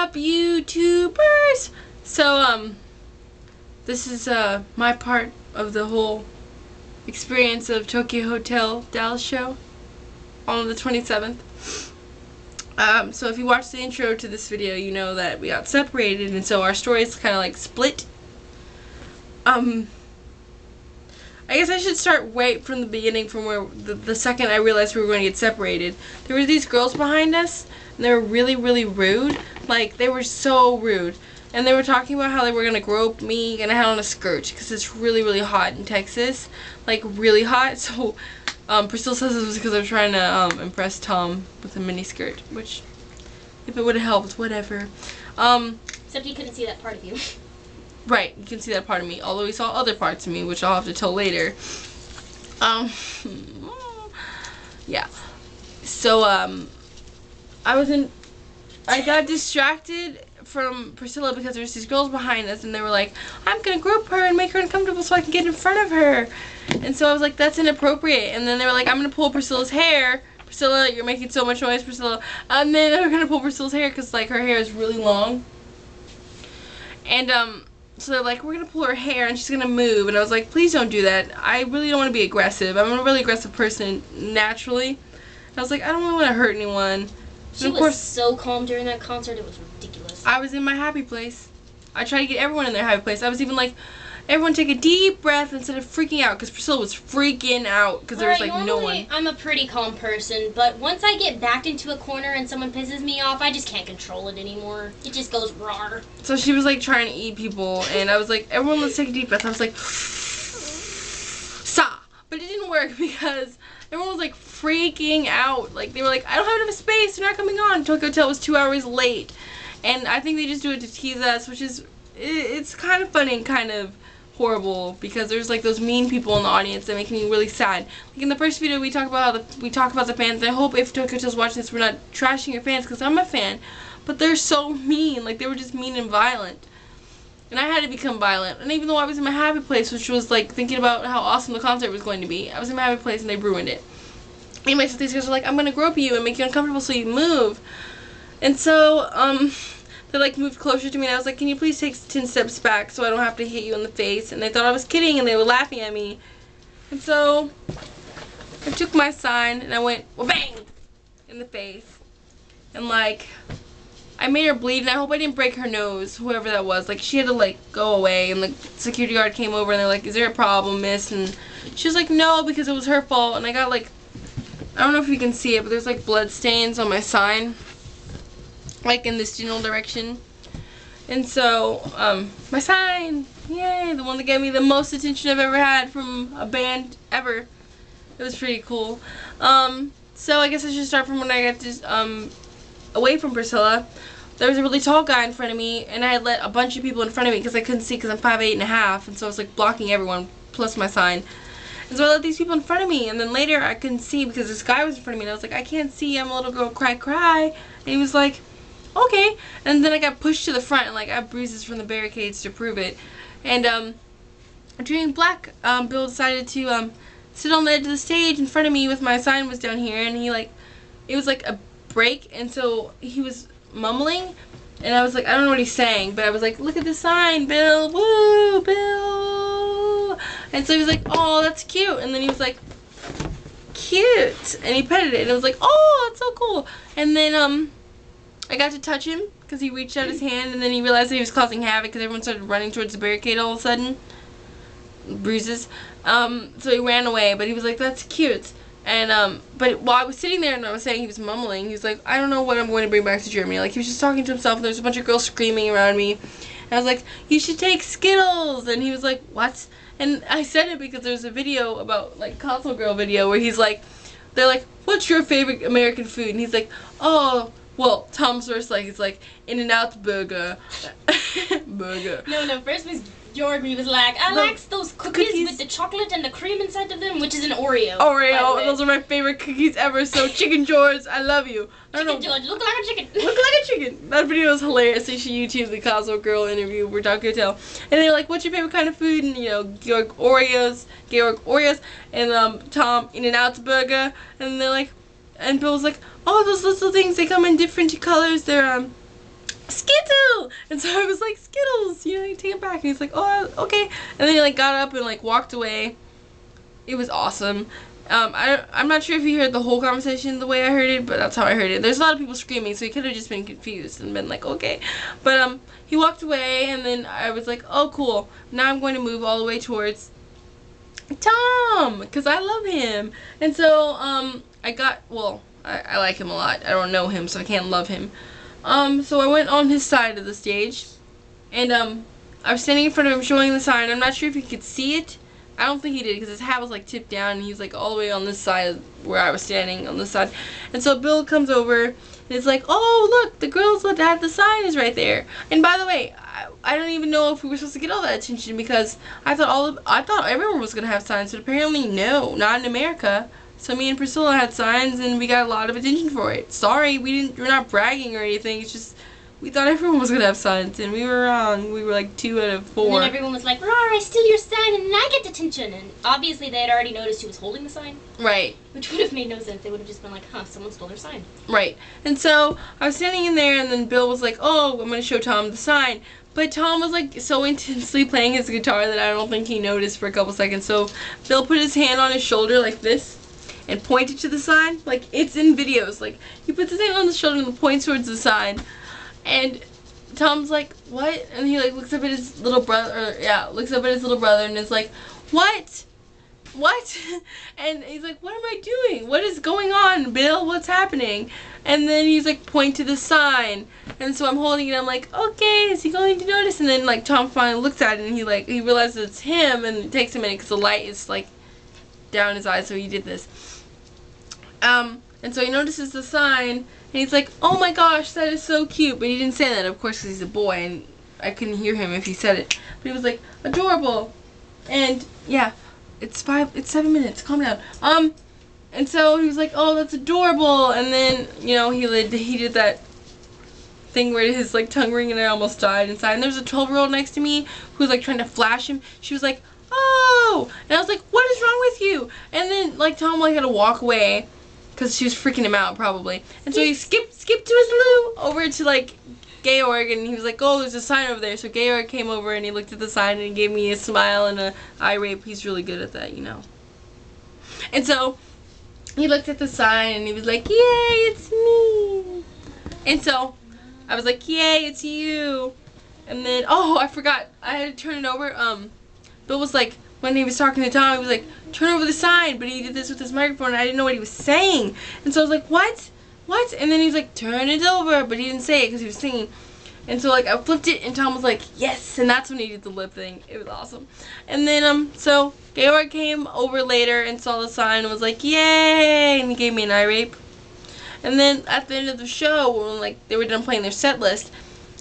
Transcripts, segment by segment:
up, YouTubers? So, this is, my part of the whole experience of Tokio Hotel Dallas show on the 27th. So if you watched the intro to this video, you know that we got separated, and so our story is kind of like split. I guess I should start right from the beginning, from where the second I realized we were going to get separated. There were these girls behind us, and they were really, really rude. Like, they were so rude. And they were talking about how they were going to grope me, and I had on a skirt, because it's really, really hot in Texas. Like, really hot. So, Priscilla says it was because I was trying to impress Tom with a mini skirt, which, if it would have helped, whatever. Except he couldn't see that part of you. Right, you can see that part of me, although he saw other parts of me, which I'll have to tell later. Yeah. So, I got distracted from Priscilla because there was these girls behind us, and they were like, I'm gonna group her and make her uncomfortable so I can get in front of her. And so I was like, that's inappropriate. And then they were like, I'm gonna pull Priscilla's hair. Priscilla, you're making so much noise, Priscilla. And then they were gonna pull Priscilla's hair because, like, her hair is really long. And, so they're like, we're going to pull her hair and she's going to move. And I was like, please don't do that. I really don't want to be aggressive. I'm a really aggressive person naturally. And I was like, I don't really want to hurt anyone. She was so calm during that concert. It was ridiculous. I was in my happy place. I tried to get everyone in their happy place. I was even like, everyone take a deep breath instead of freaking out. Because Priscilla was freaking out because there was like no one. I'm a pretty calm person. But once I get backed into a corner and someone pisses me off, I just can't control it anymore. It just goes rawr. So she was like trying to eat people. And I was like, everyone let's take a deep breath. I was like, sa. But it didn't work because everyone was like freaking out. Like, they were like, I don't have enough space. They're not coming on. Tokyo Hotel was 2 hours late. And I think they just do it to tease us, which is, it's kind of funny and kind of horrible, because there's like those mean people in the audience that make me really sad. Like in the first video, we talk about how the fans. I hope if Tokyo Hotel's watching this, we're not trashing your fans, because I'm a fan. But they're so mean. Like, they were just mean and violent. And I had to become violent. And even though I was in my happy place, which was like thinking about how awesome the concert was going to be, I was in my happy place and they ruined it. Anyway, so these guys are like, I'm gonna grope you and make you uncomfortable so you move. And so, they like moved closer to me, and I was like, can you please take 10 steps back so I don't have to hit you in the face? And they thought I was kidding, and they were laughing at me. And so I took my sign and I went, well, bang, in the face. And like, I made her bleed, and I hope I didn't break her nose, whoever that was. Like, she had to like go away, and the security guard came over and they're like, is there a problem, miss? And she was like, no, because it was her fault. And I got like, I don't know if you can see it, but there's like blood stains on my sign, like in this general direction. And so, my sign, yay, the one that gave me the most attention I've ever had from a band ever. It was pretty cool. So I guess I should start from when I got to, away from Priscilla. There was a really tall guy in front of me, and I had let a bunch of people in front of me because I couldn't see because I'm 5'8.5", and so I was like blocking everyone, plus my sign. And so I let these people in front of me, and then later I couldn't see because this guy was in front of me, and I was like, I can't see, I'm a little girl, cry, cry. And he was like, okay. And then I got pushed to the front, and like I have bruises from the barricades to prove it. And during Black, Bill decided to sit on the edge of the stage in front of me with my sign was down here, and he like, it was like a break, and so he was mumbling, and I was like, I don't know what he's saying, but I was like, look at the sign, Bill, woo, Bill. And so he was like, oh, that's cute. And then he was like, cute, and he petted it, and I was like, oh, that's so cool. And then I got to touch him because he reached out his hand, and then he realized that he was causing havoc because everyone started running towards the barricade all of a sudden. Bruises. So he ran away, but he was like, that's cute. And but while I was sitting there and I was saying, he was mumbling, he was like, I don't know what I'm going to bring back to Germany. Like, he was just talking to himself, and there was a bunch of girls screaming around me. And I was like, you should take Skittles. And he was like, what? And I said it because there's a video about, like, Console Girl video where he's like, they're like, what's your favorite American food? And he's like, oh, well, Tom's first, like, it's like, In-N-Out burger. Burger. No, first was Jordan. He was like, I like those cookies with the chocolate and the cream inside of them, which is an Oreo. Oreo, those are my favorite cookies ever. So Chicken George, I love you. Chicken George, look like a chicken. Look like a chicken. That video is hilarious. You should YouTube the Console Girl interview for Tokyo Hotel. And they're like, what's your favorite kind of food? And you know, Georg Oreos, and Tom In-N-Out burger. And they're like, and Bill's like, oh, those little things, they come in different colors. They're Skittle! And so I was like, Skittles, you know, you take it back. And he's like, oh, okay. And then he like got up and like walked away. It was awesome. I'm not sure if you heard the whole conversation the way I heard it, but that's how I heard it. There's a lot of people screaming, so he could have just been confused and been like, okay. But he walked away, and then I was like, oh, cool. Now I'm going to move all the way towards Tom, because I love him. And so I like him a lot. I don't know him, so I can't love him. So I went on his side of the stage, and I was standing in front of him showing the sign. I'm not sure if he could see it. I don't think he did, because his hat was like tipped down, and he's like all the way on this side of where I was standing, on this side. And so Bill comes over, and it's like, oh, look, the girls that had the sign is right there. And by the way, I don't even know if we were supposed to get all that attention, because I thought everyone was gonna have signs, but apparently no, not in America. So me and Priscilla had signs, and we got a lot of attention for it. Sorry, we're not bragging or anything. It's just we thought everyone was gonna have signs, and we were wrong. We were like 2 out of 4. And then everyone was like, "Rawr, I steal your sign, and I get attention." And obviously, they had already noticed who was holding the sign. Right. Which would have made no sense. They would have just been like, "Huh, someone stole their sign." Right. And so I was standing in there, and then Bill was like, "Oh, I'm gonna show Tom the sign." But Tom was like so intensely playing his guitar that I don't think he noticed for a couple seconds. So Bill put his hand on his shoulder like this and pointed to the sign. Like, it's in videos. Like, he puts his hand on the shoulder and points towards the sign. And Tom's like, what? And he like looks up at his little brother, and is like, what? What? And he's like, what am I doing? What is going on, Bill? What's happening? And then he's like, point to the sign. And so I'm holding it. I'm like, okay, is he going to notice? And then like Tom finally looks at it, and he realizes it's him, and it takes a minute because the light is like down his eyes, so he did this. And so he notices the sign, and he's like, oh my gosh, that is so cute. But he didn't say that, of course, because he's a boy, and I couldn't hear him if he said it. But he was like, adorable. And yeah, it's 7 minutes, calm down. And so he was like, oh, that's adorable. And then, you know, he did that thing where his like tongue ring, and I almost died inside. And there was a 12-year-old next to me who was like trying to flash him. She was like, oh, and I was like, what is wrong with you? And then like Tom like had to walk away because she was freaking him out probably. And so he skipped to his loo over to like Georg, and he was like, oh, there's a sign over there. So Georg came over, and he looked at the sign, and he gave me a smile and a eye rape. He's really good at that, you know. And so he looked at the sign, and he was like, yay, it's me. And so I was like, yay, it's you. And then, oh, I forgot, I had to turn it over. Bill was like, when he was talking to Tom, he was like, turn over the sign, but he did this with his microphone, and I didn't know what he was saying. And so I was like, what? What? And then he was like, turn it over, but he didn't say it because he was singing. And so like I flipped it, and Tom was like, yes, and that's when he did the lip thing. It was awesome. And then so Georg came over later and saw the sign and was like, yay, and he gave me an eye rape. And then at the end of the show, when like they were done playing their set list,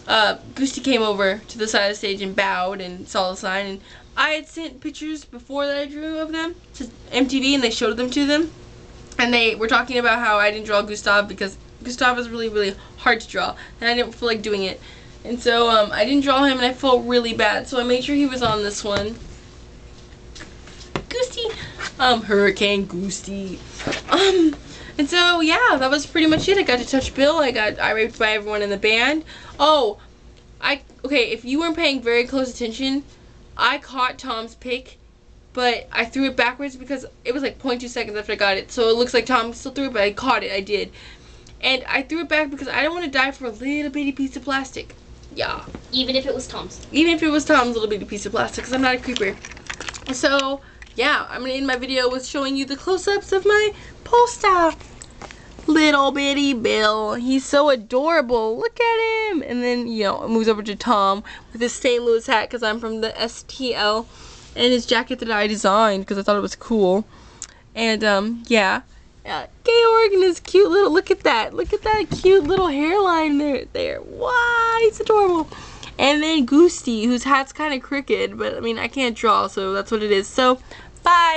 Gusti came over to the side of the stage and bowed and saw the sign, and I had sent pictures before that I drew of them to MTV, and they showed them to them. And they were talking about how I didn't draw Gustav because Gustav is really, really hard to draw, and I didn't feel like doing it. And so I didn't draw him, and I felt really bad. So I made sure he was on this one. Gusti. Hurricane Gusti. And so, yeah, that was pretty much it. I got to touch Bill. I got eye raped by everyone in the band. Oh, okay, if you weren't paying very close attention, I caught Tom's pick, but I threw it backwards because it was like 0.2 seconds after I got it. So it looks like Tom still threw it, but I caught it. I did. And I threw it back because I didn't want to die for a little bitty piece of plastic. Yeah. Even if it was Tom's. Even if it was Tom's little bitty piece of plastic, because I'm not a creeper. So, yeah, I'm going to end my video with showing you the close-ups of my poster. Little bitty Bill. He's so adorable. Look at him. And then, you know, it moves over to Tom with his St. Louis hat because I'm from the STL. And his jacket that I designed because I thought it was cool. And, yeah. Georg and his cute little, look at that cute little hairline there. Wow, he's adorable. And then Gusti, whose hat's kind of crooked, but I mean, I can't draw, so that's what it is. So, bye.